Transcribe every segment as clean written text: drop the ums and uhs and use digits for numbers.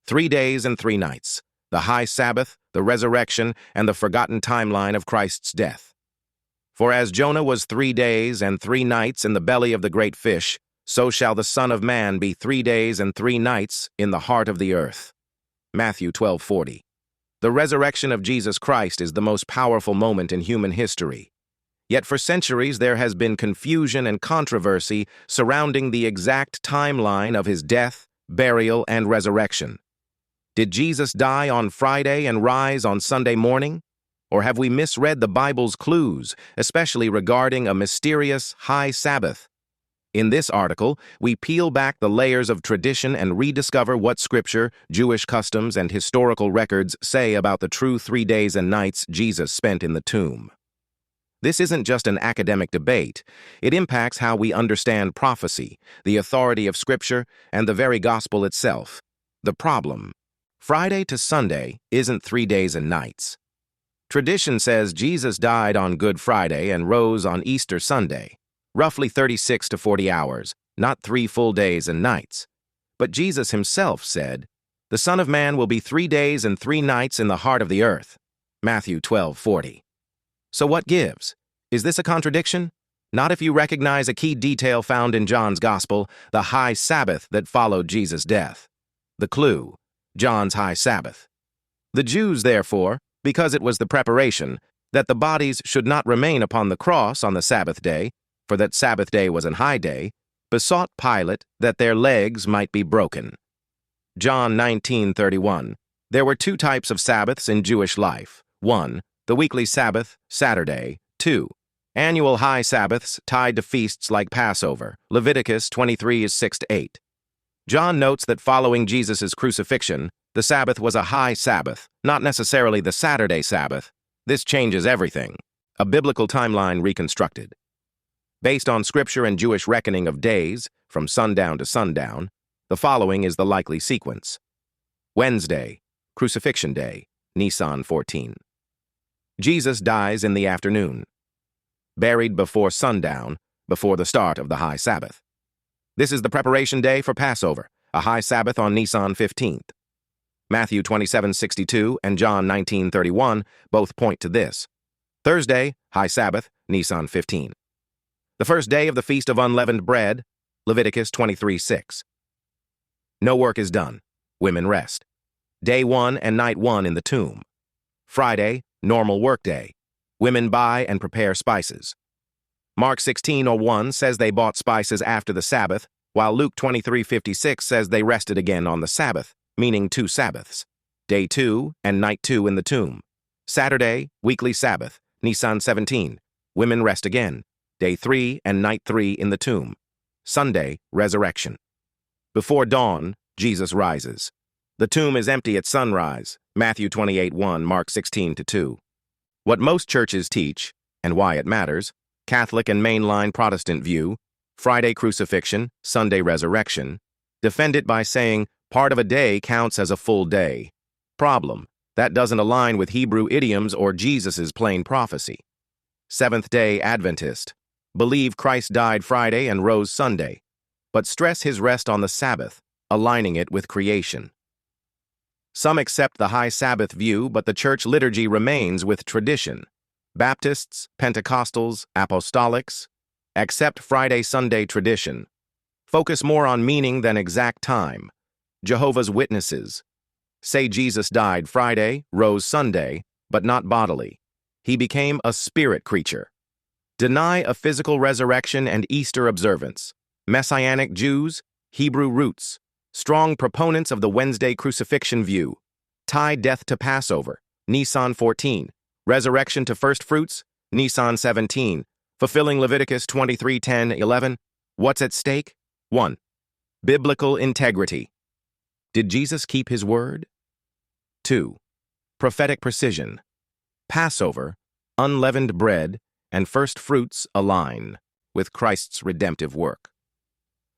3 days and 3 nights, the high Sabbath, the resurrection, and the forgotten timeline of Christ's death. For as Jonah was 3 days and 3 nights in the belly of the great fish, so shall the Son of Man be 3 days and 3 nights in the heart of the earth. Matthew 12:40. The resurrection of Jesus Christ is the most powerful moment in human history. Yet for centuries there has been confusion and controversy surrounding the exact timeline of his death, burial, and resurrection. Did Jesus die on Friday and rise on Sunday morning? Or have we misread the Bible's clues, especially regarding a mysterious high Sabbath? In this article, we peel back the layers of tradition and rediscover what Scripture, Jewish customs, and historical records say about the true 3 days and nights Jesus spent in the tomb. This isn't just an academic debate. It impacts how we understand prophecy, the authority of Scripture, and the very gospel itself. The problem: Friday to Sunday isn't 3 days and nights. Tradition says Jesus died on Good Friday and rose on Easter Sunday, roughly 36 to 40 hours, not 3 full days and nights. But Jesus himself said, "The Son of Man will be 3 days and 3 nights in the heart of the earth." Matthew 12:40. So what gives? Is this a contradiction? Not if you recognize a key detail found in John's Gospel, the high Sabbath that followed Jesus' death. The clue: John's high Sabbath. The Jews, therefore, because it was the preparation, that the bodies should not remain upon the cross on the Sabbath day, for that Sabbath day was an high day, besought Pilate that their legs might be broken. John 19:31. There were 2 types of Sabbaths in Jewish life. 1. The weekly Sabbath, Saturday. 2. Annual high Sabbaths tied to feasts like Passover. Leviticus 23:6-8. John notes that following Jesus' crucifixion, the Sabbath was a high Sabbath, not necessarily the Saturday Sabbath. This changes everything. A biblical timeline reconstructed. Based on Scripture and Jewish reckoning of days, from sundown to sundown, the following is the likely sequence. Wednesday, Crucifixion Day, Nisan 14. Jesus dies in the afternoon. Buried before sundown, before the start of the high Sabbath. This is the preparation day for Passover, a high Sabbath on Nisan 15th. Matthew 27:62 and John 19:31 both point to this. Thursday, high Sabbath, Nisan 15. The first day of the Feast of Unleavened Bread, Leviticus 23:6. No work is done. Women rest. Day 1 and night 1 in the tomb. Friday, normal workday. Women buy and prepare spices. Mark 16:01 says they bought spices after the Sabbath, while Luke 23:56 says they rested again on the Sabbath, meaning 2 Sabbaths. Day 2 and night 2 in the tomb. Saturday, weekly Sabbath, Nisan 17. Women rest again. Day 3 and night 3 in the tomb. Sunday, resurrection. Before dawn, Jesus rises. The tomb is empty at sunrise, Matthew 28:1, Mark 16:2. What most churches teach, and why it matters, Catholic and mainline Protestant view, Friday crucifixion, Sunday resurrection, defend it by saying part of a day counts as a full day. Problem: that doesn't align with Hebrew idioms or Jesus' plain prophecy. Seventh-day Adventist believe Christ died Friday and rose Sunday, but stress his rest on the Sabbath, aligning it with creation. Some accept the high Sabbath view, but the church liturgy remains with tradition. Baptists, Pentecostals, Apostolics accept Friday-Sunday tradition. Focus more on meaning than exact time. Jehovah's Witnesses say Jesus died Friday, rose Sunday, but not bodily. He became a spirit creature. Deny a physical resurrection and Easter observance. Messianic Jews, Hebrew roots, strong proponents of the Wednesday crucifixion view, tie death to Passover, Nisan 14, resurrection to first fruits, Nisan 17, fulfilling Leviticus 23:10-11. What's at stake? 1. Biblical integrity. Did Jesus keep his word? 2. Prophetic precision. Passover, unleavened bread, and first fruits align with Christ's redemptive work.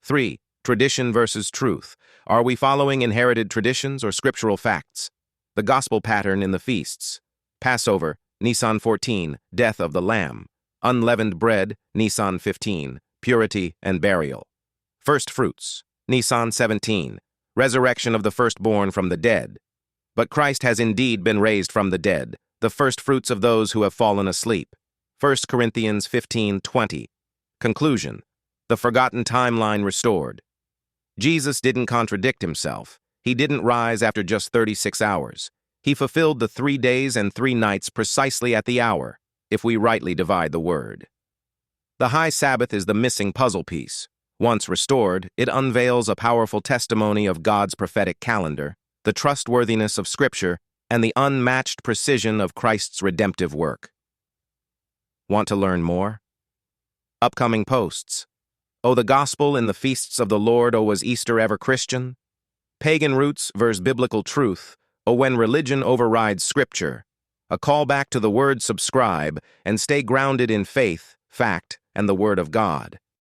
3. Tradition versus truth. Are we following inherited traditions or scriptural facts? The gospel pattern in the feasts. Passover, Nisan 14, death of the Lamb. Unleavened bread, Nisan 15, purity and burial. First fruits, Nisan 17, resurrection of the firstborn from the dead. But Christ has indeed been raised from the dead, the firstfruits of those who have fallen asleep. 1 Corinthians 15:20. Conclusion: the forgotten timeline restored. Jesus didn't contradict himself. He didn't rise after just 36 hours. He fulfilled the 3 days and 3 nights precisely at the hour, if we rightly divide the word. The high Sabbath is the missing puzzle piece. Once restored, it unveils a powerful testimony of God's prophetic calendar, the trustworthiness of Scripture, and the unmatched precision of Christ's redemptive work. Want to learn more? Upcoming posts. O the Gospel in the Feasts of the Lord, O was Easter ever Christian? Pagan roots versus biblical truth, O when religion overrides Scripture. A call back to the word subscribe and stay grounded in faith, fact, and the Word of God.